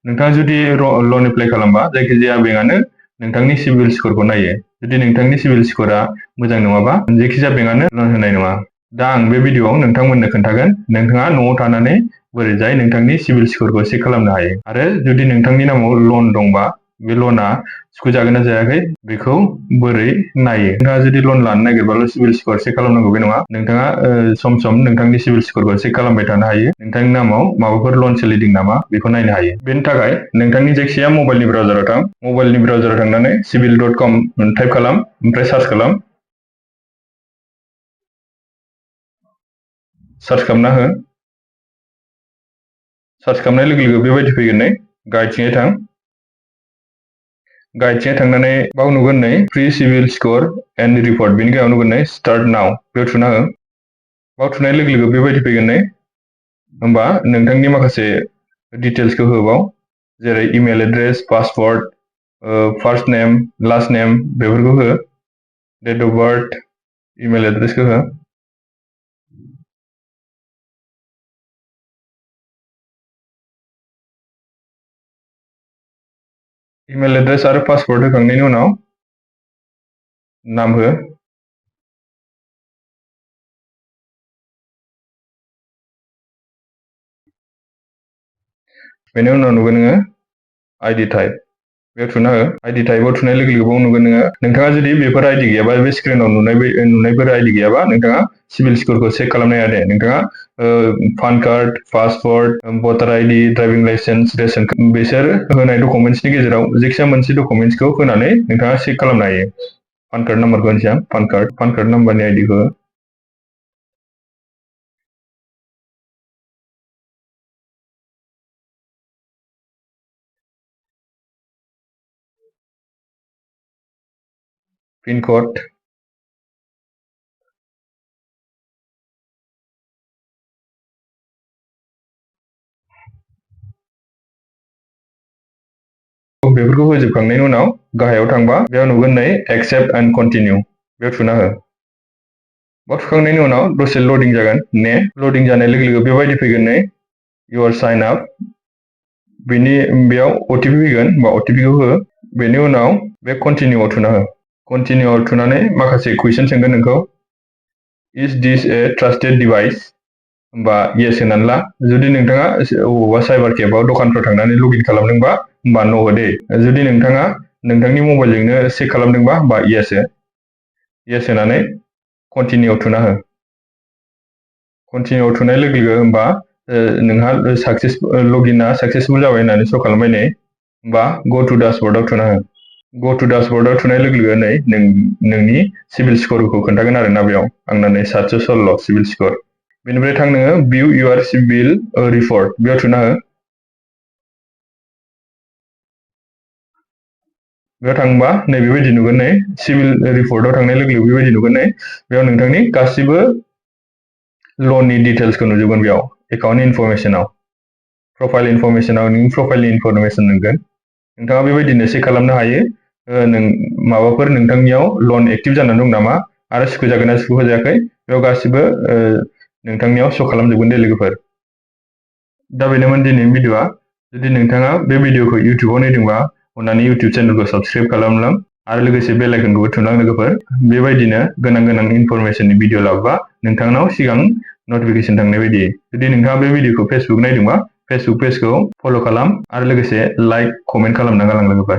नोंथाङा जुदि लन एप्लाइ खालामबा जायखिजाया बेंकआनो नोंथांनि सिबिल स्करखौ नायो। जुदि नोंथांनि सिबिल स्करा मोजां नङाबा जायखिजाया बेंकआनो लन होनाय नङा। दा आं बे भिडिअआव नोंथांमोननो खोन्थागोन नोंथाङा न'आव थानानै बोरैजाय नोंथांनि सिबिल स्करखौ चेक खालामनो हायो आरो जुदि नोंथांनि नामाव लन दंबा बे लना सुख'जागोन ना जायाखै बेखौ बोरै नायो। नोंथाङा जुदि लन लानो नागिरबाल' सिबिल स्कर चेक खालामनांगौ बे नङा। नोंथाङा सम सम नोंथांनि सिबिल स्करखौ चेक खालामबाय थानो हायो। नोंथांनि नामाव माबाफोर लन सोलिदों नामा बेखौ नायनो हायो। बेनि थाखाय नोंथांनि जायखिजाया मबाइलनि ब्राउजाराव थां। मबाइलनि ब्राउजाराव थांनानै cibil.com टाइप खालाम ओमफ्राय सार्च खालाम। सार्च खालामना हो। सार्च खालामनाय लोगो लोगो बेबायदि फैगोन नै गाहायथिङै थां। गाहायथिङै थांनानै बाव नुगोन नै free civil score and report बेनि गाहायाव नुगोन नै स्टार्ट नाउ बेयाव थुना हो। बाव थुनाय लोगो लोगो बेबायदि फैगोन नै होमबा नोंथांनि माखासे डिटेल्सखौ होबाव जेरै इमेल एड्रेस पासवर्ड फार्स्ट नेम लास्ट नेम बेफोरखौ हो। डेट अफ बार्थ इमेल एड्रेसखौ हो। इमेल एड्रेस आरो पासवर्ड होखांनायनि उनाव नाम हो। बेनि उनाव नुगोन नोङो आइडि टाइप बेयाव थुना हो। आइडि टाइपआव थुनाय लोगो लोगो बाव नुगोन नोंथाङा जुदि बेफोर आइडि गैयाबा बे स्क्रिनाव नुनायफोर आइडि गैयाबा नोंथाङा सिबिल स्करखौ चेक खालामनो हाया दे। नोंथाङा पान कार्ड पासपर्ट भटार आइडि ड्राइभिं लाइसेन्स रेशन बिसोर होनाय डकुमेन्ट्सनि गेजेराव जायखिजाया मोनसे डकुमेन्ट्सखौ होनानै नोंथाङा चेक खालामनो हायो। पान कार्ड नाम्बारखौ होनोसै आं पान कार्ड नाम्बारनि आइडिखौ हो। पिन कड बेफोरखौ होजोबखांनायनि उनाव गाहायाव थांबा बेयाव नुगोन नै एक्सेप्ट एन्ड कन्टिनिउ बेयाव थुना हो। बाव थुखांनायनि उनाव दसे लडिं जागोन ने लडिं जानाय लोगो लोगो बेबायदि फैगोन नै इउर साइन आप बेयाव अटिपि फैगोन बा अटिपिखौ हो। बेनि उनाव बे कन्टिनिउआव थुना हो। कन्टिनिउआव थुनानै माखासे कुइसन सोंगोन नोंखौ इज दिस ए ट्रास्टेड डिभाइस होमबा येस होनानै ला। जुदि नोंथाङा अबावबा साइबार केफआव दखानफ्राव थांनानै लगइन खालामदोंबा होमबा न' हो दे। जुदि नोंथाङा नोंथांनि मबाइलजोंनो चेक खालामदोंबा होमबा येस हो। येस होनानै कन्टिनिउआव थुना हो। कन्टिनिउआव थुनाय लोगो लोगो होमबा नोंहा लगइना साक्सेसफुल जाबाय होननानै श' खालामबाय नै होमबा गो टु डासबर्डआव थुना हो। गो टु डासबर्डआव थुनाय लोगो लोगो नै नोंनि सिबिल स्करखौ खोन्थागोन आरोना बेयाव आंना नै 716 सिबिल स्कर। बेनिफ्राय थां नोङो भिउ इउर सिबिल रिपर्ट बेयाव थुना हो। बेयाव थांबा नै बेबायदि नुगोन नै सिबिल रिपर्टआव थांनाय लोगो लोगो बेबायदि नुगोन नै बेयाव नोंथांनि गासिबो लननि डिटेल्सखौ नुजोबगोन बेयाव एकाउन्ट इनफरमेसनाव प्रफाइल इनफरमेसनाव नोंनि प्रफाइलनि इनफरमेसन नुगोन। नोंथाङा बेबायदिनो चेक खालामनो हायो माबाफोर नोंथांनियाव लन एक्टिभ जानानै दं नामा आरो सुख'जागोन ना सुख'जायाखै बेयाव गासिबो नोंथांनियाव श' खालामजोबगोन दे लोगोफोर। दा बेनोमोन दिनैनि भिडिअआ। जुदि नोंथाङा बे भिडिअखौ इउटुबाव नायदोंबा अन्नानै इउटुब चेनेलखौ साबस्क्राइब खालामलां आरो लोगोसे बेल आइकनखौबो थुनलां लोगोफोर। बेबायदिनो गोनां इनफरमेसननि भिडिअ लाबोबा नोंथांनाव सिगां नटिफिकेसन थांनाय बायदि। जुदि नोंथाङा बे भिडिअखौ फेसबुक नायदोंबा फेसबुक पेजखौ फल' खालाम आरो लोगोसे लाइक कमेन्ट खालामना गालां लोगोफोर।